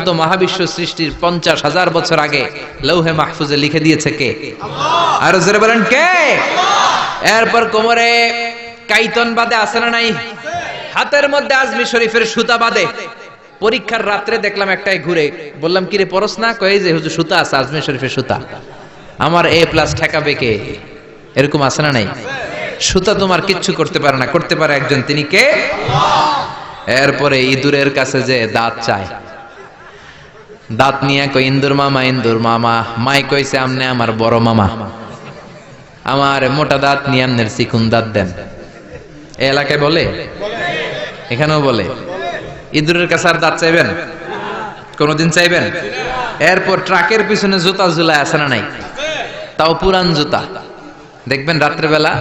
তো মহাবিশ্ব সৃষ্টির 50,000 বছর আগে লৌহে মাহফুজে লিখে দিয়েছে কে? আল্লাহ। আর জোরে বলেন কে? আল্লাহ। এরপর কোমরে কাইতন বাঁধে আছে না নাই? হাতের মধ্যে আজমি শরীফের সুতা বাঁধে। পরীক্ষার রাত্রে দেখলাম একটাই ঘুরে, বললাম কিরে পরশ না? কই যে হুজুর সুতা আছে, আজমি শরীফের সুতা। আমার A+ ঠেকাবে কে? এরকম আছে না নাই? সুতা তোমার কিচ্ছু করতে পারে না, করতে পারে একজন, তিনি কে? আল্লাহ। এরপরে ইঁদুরের কাছে যে দাঁত চায়, দাঁত নিয়ে কই ইন্দুর মামা, ইন্দুর মামা। মাই কইছে আমনে আমার বড় মামা, আমার মোটা দাঁত নিয়ে আমনের চিকুন দাঁত দেন। এই এলাকায় বলে, এখানেও বলে। ইঁদুরের কাছে আর দাঁত চাইবেন? কোনদিন চাইবেন? এরপর ট্রাকের পিছনে জুতা ঝুলায় আছে না নাই? তাও পুরান জুতা। দেখবেন রাত্রেবেলা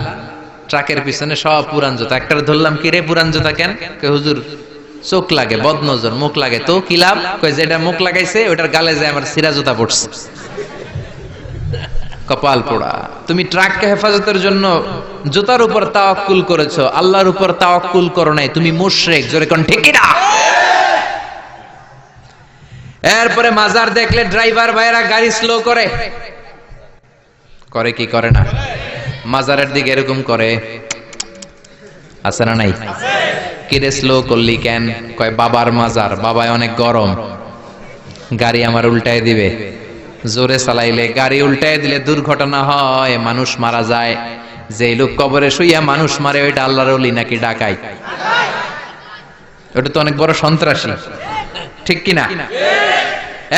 ট্রাকের পিছনে সব পুরান জুতা। একটার ধরলাম, কি রে পুরান জুতা কেন? কে হুজুর চোখ লাগে, বদনজর, মুখ লাগে। তো কি লাভ? কই যেটা মুখ লাগাইছে ওটার গালে যায় আমার সিরা জুতা পড়ছে। কপাল পোড়া। তুমি ট্রাককে হেফাজতের জন্য জুতার উপর তাওয়াক্কুল করেছো, আল্লাহর উপর তাওয়াক্কুল করো নাই। তুমি মুশরিক। জোরে কোন ঠিক না? এরপরে মাজার দেখলে ড্রাইভার ভাইরা গাড়ি স্লো করে, করে কি করে না? মাজারের দিকে এরকম করে, আছে না নাই? কিরে স্লো করলি কেন? কয় বাবার মাজার, বাবায় অনেক গরম, গাড়ি আমার উল্টায় দিবে। জোরে চালাইলে গাড়ি উল্টায় দিলে দুর্ঘটনা হয়, মানুষ মারা যায়। যে লোক কবরে শুইয়া মানুষ মারে ওইটা আল্লাহর ওলি নাকি ডাকাইত? ওটা তো অনেক বড় সন্ত্রাসী, ঠিক কিনা?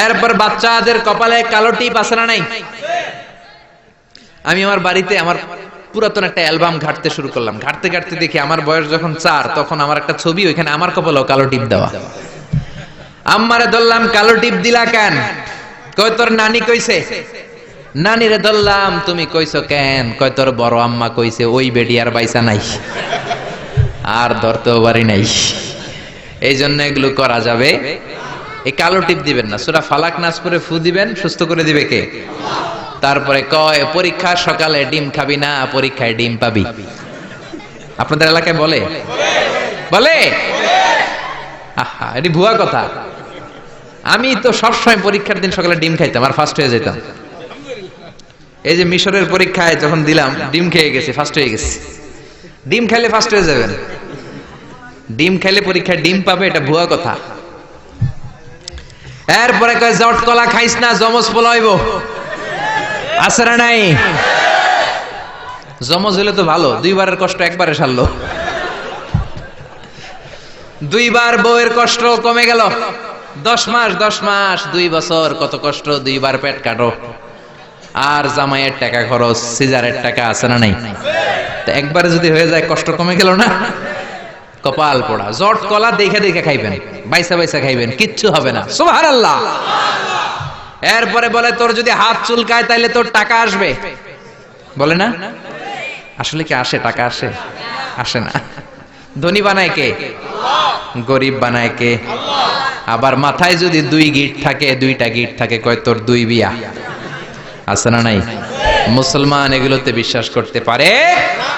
এরপর বাচ্চাদের কপালে কালো টিপ আছে না নাই? আমি আমার বাড়িতে আমার পুরাতন একটা অ্যালবাম ঘাটতে শুরু করলাম। ঘাটতে ঘাটতে দেখি আমার বয়স যখন 4, তখন আমার একটা ছবি, ওইখানে আমার কপালেও কালো টিপ দেওয়া। আম্মারে ধরলাম, কালো টিপ দিলা কেন? কয় তোর নানি কইছে। নানিরে ধরলাম, তুমি কইছো কেন? কয় তোর বড় আম্মা কইছে। ওই বেডি আর বাইসা নাই, আর ধরতেও পারি নাই। এই জন্য এগুলো করা যাবে। এই কালো টিপ দিবেন না। সূরা ফালাক নাস পড়ে ফু দিবেন, সুস্থ করে দিবে কে? তারপরে কয় পরীক্ষার সকালে ডিম খাবি না, পরীক্ষায় ডিম পাবি। আপনাদের এলাকায় বলে? বলে? আহা, এটি ভুয়া কথা। আমি তো সবসময় পরীক্ষার দিন সকালে ডিম খাইতাম আর ফার্স্ট হয়ে যেতাম। এই যে মিশরের পরীক্ষায় যখন দিলাম, ডিম খেয়ে গেছি, ফার্স্ট হয়ে গেছি। ডিম খাইলে ফার্স্ট হয়ে যাবেন, ডিম খাইলে পরীক্ষায় ডিম পাবে, এটা ভুয়া কথা। এরপরে কয় জট কলা খাইস না, জমজ পোলাইব। আছে না নাই? জমজ হলে তো ভালো, 2 বারের কষ্ট একবারে সারলো। 2 বার বউয়ের কষ্ট কমে গেল। 10 মাস 2 বছর কত কষ্ট, 2 বার পেট কাটো। আর জামাইয়ের টাকা খরচ, সিজারের টাকা, আছে না নাই? তো একবারে যদি হয়ে যায়, কষ্ট কমে গেল না? কপাল পোড়া। জট কলা দেখে দেখে খাইবেন, বাইসা বাইসা খাইবেন, কিচ্ছু হবে না। সুবহানাল্লাহ। এরপরে বলে তোর যদি হাত চুলকায় তাইলে তোর টাকা আসবে, বলে না? আসলে কি আসে? টাকা আসে? আসে না। ধনী বানায় কে? গরিব বানায় কে? আবার মাথায় যদি 2 গিট থাকে, 2টা গিট থাকে, কয় তোর 2 বিয়া। আছে না নাই? মুসলমান এগুলোতে বিশ্বাস করতে পারে না।